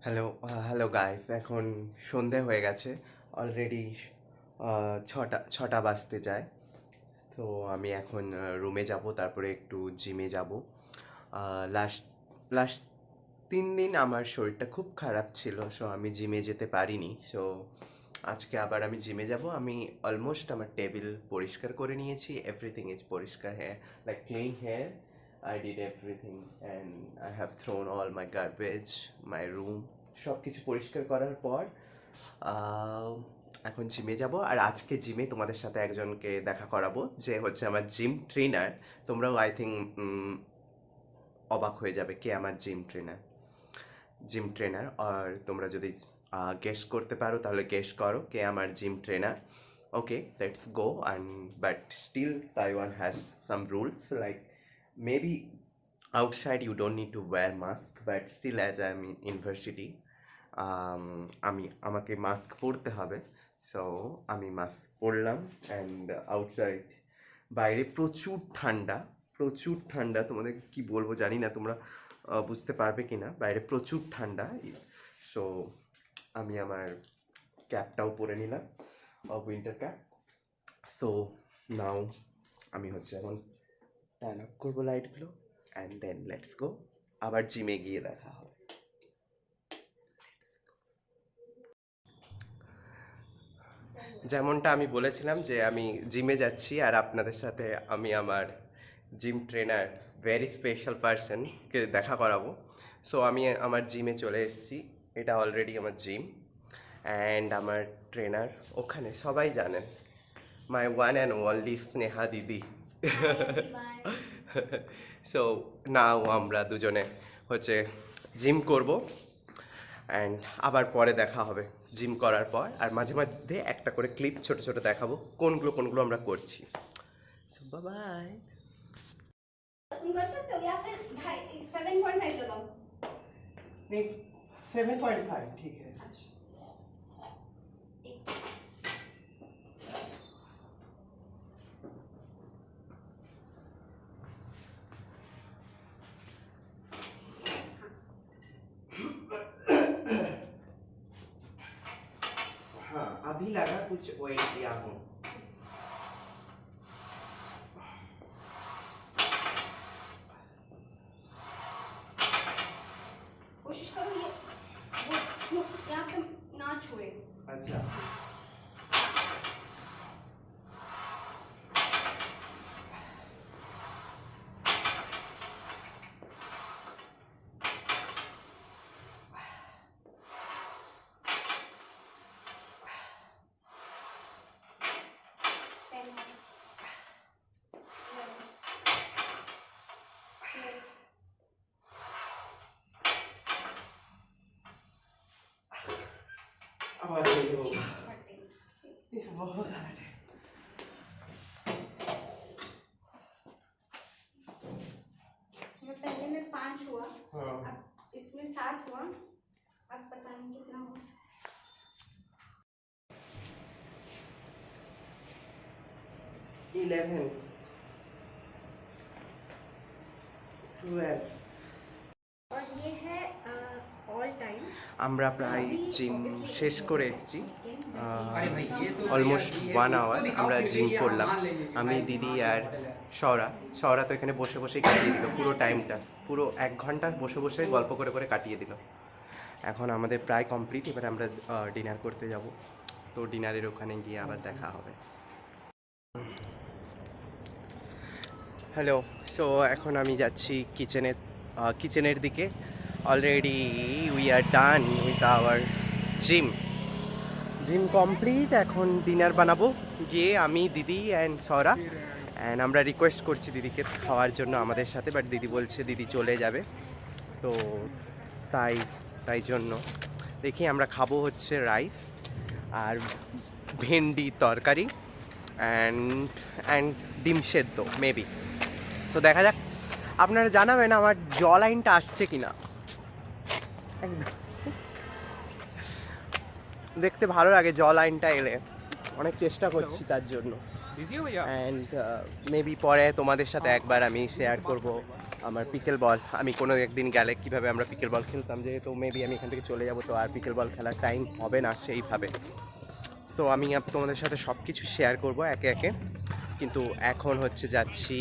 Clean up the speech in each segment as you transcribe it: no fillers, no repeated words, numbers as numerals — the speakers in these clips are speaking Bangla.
হ্যালো গাইস, এখন সন্ধে হয়ে গেছে অলরেডি। ছটা বাজতে যায়। তো আমি এখন রুমে যাব, তারপরে একটু জিমে যাব। লাস্ট লাস্ট 3 দিন আমার শরীরটা খুব খারাপ ছিল, সো আমি জিমে যেতে পারিনি। সো আজকে আবার আমি জিমে যাব। আমি অলমোস্ট আমার টেবিল পরিষ্কার করে নিয়েছি। এভরিথিং ইজ পরিষ্কার, হ্যাঁ, like clean hair. I did everything and I have thrown all my garbage, my room, সব কিছু পরিষ্কার করার পর আহ, এখন জিমে যাব। আর আজকে জিমে তোমাদের সাথে একজনকে দেখা করাবো, যে হচ্ছে আমার জিম ট্রেনার। তোমরাও আই থিঙ্ক অবাক হয়ে যাবে কে আমার জিম ট্রেনার। আর তোমরা যদি গেস করতে পারো তাহলে গেস করো কে আমার gym trainer. Okay, let's go. And but still Taiwan has some rules, like maybe outside you don't need to wear mask, but still as I'm in university, আমাকে মাস্ক পরতে হবে। সো আমি মাস্ক পরলাম। অ্যান্ড আউটসাইড, বাইরে প্রচুর ঠান্ডা। তোমাদের কি বলবো জানি না, তোমরা বুঝতে পারবে কি না, বাইরে প্রচুর ঠান্ডা। সো আমি আমার ক্যাপটাও পরে নিলাম, উইন্টার ক্যাপ। সো নাও আমি হচ্ছে এখন টার্ন অফ করবো লাইটগুলো, অ্যান্ড দেন লেটস গো। আবার জিমে গিয়ে দেখা হবে। যেমনটা আমি বলেছিলাম যে আমি জিমে যাচ্ছি, আর আপনাদের সাথে আমি আমার জিম ট্রেনার, ভেরি স্পেশাল পারসনকে দেখা করাবো। সো আমি আমার জিমে চলে এসেছি। এটা অলরেডি আমার জিম, অ্যান্ড আমার ট্রেনার ওখানে, সবাই জানেন, my one and only Sneha দিদি। সো নাও আমরা দুজনে হচ্ছে জিম করব, অ্যান্ড আবার পরে দেখা হবে জিম করার পর। আর মাঝে মধ্যে একটা করে ক্লিপ ছোট ছোট দেখাবো কোনগুলো আমরা করছি। So bye. तुम कर सकते हो या फिर 7.5 लगाओ। नहीं, 7.5 ठीक है। हाँ, अभी लगा कुछ वेट किया हूँ। कोशिश करो ये वो यहाँ पे ना छुए। अच्छा, अब सही होगा। ये बहुत हार्ड है। पहले में 5 हुआ, हाँ, अब इसमें 7 हुआ, अब पता नहीं कितना हुआ। 11 12। और ये है ऑल टाइम। আমরা প্রায় জিম শেষ করে এসেছি। অলমোস্ট 1 আওয়ার আমরা জিম করলাম, আমি, দিদি আর সৌরা তো এখানে বসে বসেই কাটিয়ে দিল পুরো টাইমটা। পুরো 1 ঘন্টা বসে বসে গল্প করে করে কাটিয়ে দিল। এখন আমাদের প্রায় কমপ্লিট, এবার আমরা ডিনার করতে যাব। তো ডিনারের ওখানে গিয়ে আবার দেখা হবে। হ্যালো। সো এখন আমি যাচ্ছি কিচেনের দিকে। Already we are done with our gym complete. এখন ডিনার বানাবো গিয়ে আমি, দিদি অ্যান্ড সৌরা। অ্যান্ড আমরা রিকোয়েস্ট করছি দিদিকে খাওয়ার জন্য আমাদের সাথে, বাট দিদি বলছে দিদি চলে যাবে। তো তাই জন্য দেখি আমরা খাবো হচ্ছে রাইস আর ভেন্ডি তরকারি অ্যান্ড ডিম সেদ্ধ মেবি। তো দেখা যাক, আপনারা জানাবেন আমার জ লাইনটা আসছে কিনা। দেখতে ভালো লাগে জ লাইনটা এলে, অনেক চেষ্টা করছি তার জন্য। অ্যান্ড মেবি পরে তোমাদের সাথে একবার আমি শেয়ার করব আমার পিকেল বল, আমি কোনো একদিন গেলে কীভাবে আমরা পিকেল বল খেলতাম, যেহেতু মেবি আমি এখান থেকে চলে যাব, তো আর পিকেল বল খেলার টাইম হবে না সেইভাবে। তো আমি তোমাদের সাথে সব কিছু শেয়ার করব একে একে। কিন্তু এখন হচ্ছে যাচ্ছি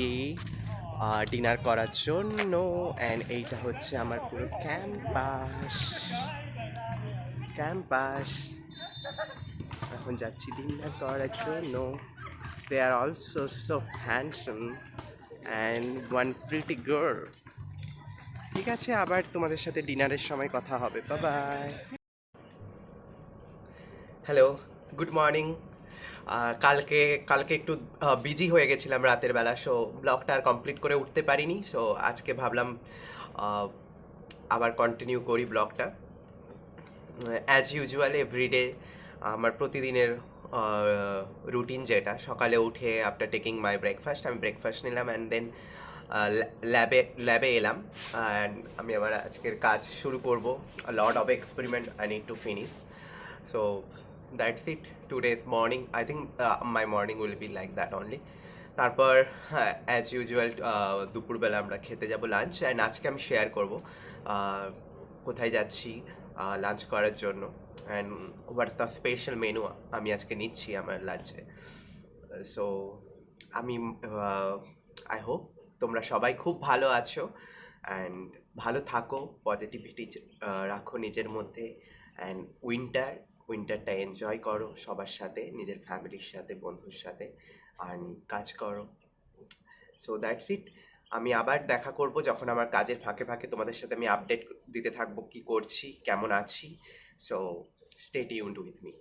ডিনার করার জন্য, অ্যান্ড এইটা হচ্ছে আমার পুরো ক্যাম্পাস। এখন যাচ্ছি ডিনার করার জন্য। They are also so handsome and one pretty girl. ঠিক আছে, আবার তোমাদের সাথে ডিনারের সময় কথা হবে। Bye bye. Hello, good morning. কালকে কালকে একটু বিজি হয়ে গেছিলাম রাতের বেলা, সো ব্লগটা আর কমপ্লিট করে উঠতে পারিনি। সো আজকে ভাবলাম আবার কন্টিনিউ করি ব্লগটা। অ্যাজ ইউজুয়াল এভরিডে আমার প্রতিদিনের রুটিন, যেটা সকালে উঠে আফটার টেকিং মাই ব্রেকফাস্ট, আমি ব্রেকফাস্ট নিলাম অ্যান্ড দেন ল্যাবে এলাম, অ্যান্ড আমি আমার আজকের কাজ শুরু করব। Lot of experiment I need to finish. So that's it today's morning. I think my morning will be like that only. তারপর হ্যাঁ, অ্যাজ ইউজুয়াল দুপুরবেলা আমরা খেতে যাব লাঞ্চ, অ্যান্ড আজকে আমি শেয়ার করব কোথায় যাচ্ছি লাঞ্চ করার জন্য, and what's the special menu আমি আজকে নিচ্ছি আমার লাঞ্চে। সো আমি আই হোপ তোমরা সবাই খুব ভালো আছো অ্যান্ড ভালো থাকো, পজিটিভিটি রাখো নিজের মধ্যে, অ্যান্ড উইন্টারটা এনজয় করো সবার সাথে, নিজের ফ্যামিলির সাথে, বন্ধুর সাথে, আর কাজ করো। So that's it. আমি আবার দেখা করব যখন আমার কাজের ফাঁকে ফাঁকে তোমাদের সাথে আমি আপডেট দিতে থাকবো, কী করছি, কেমন আছি। So stay tuned with me.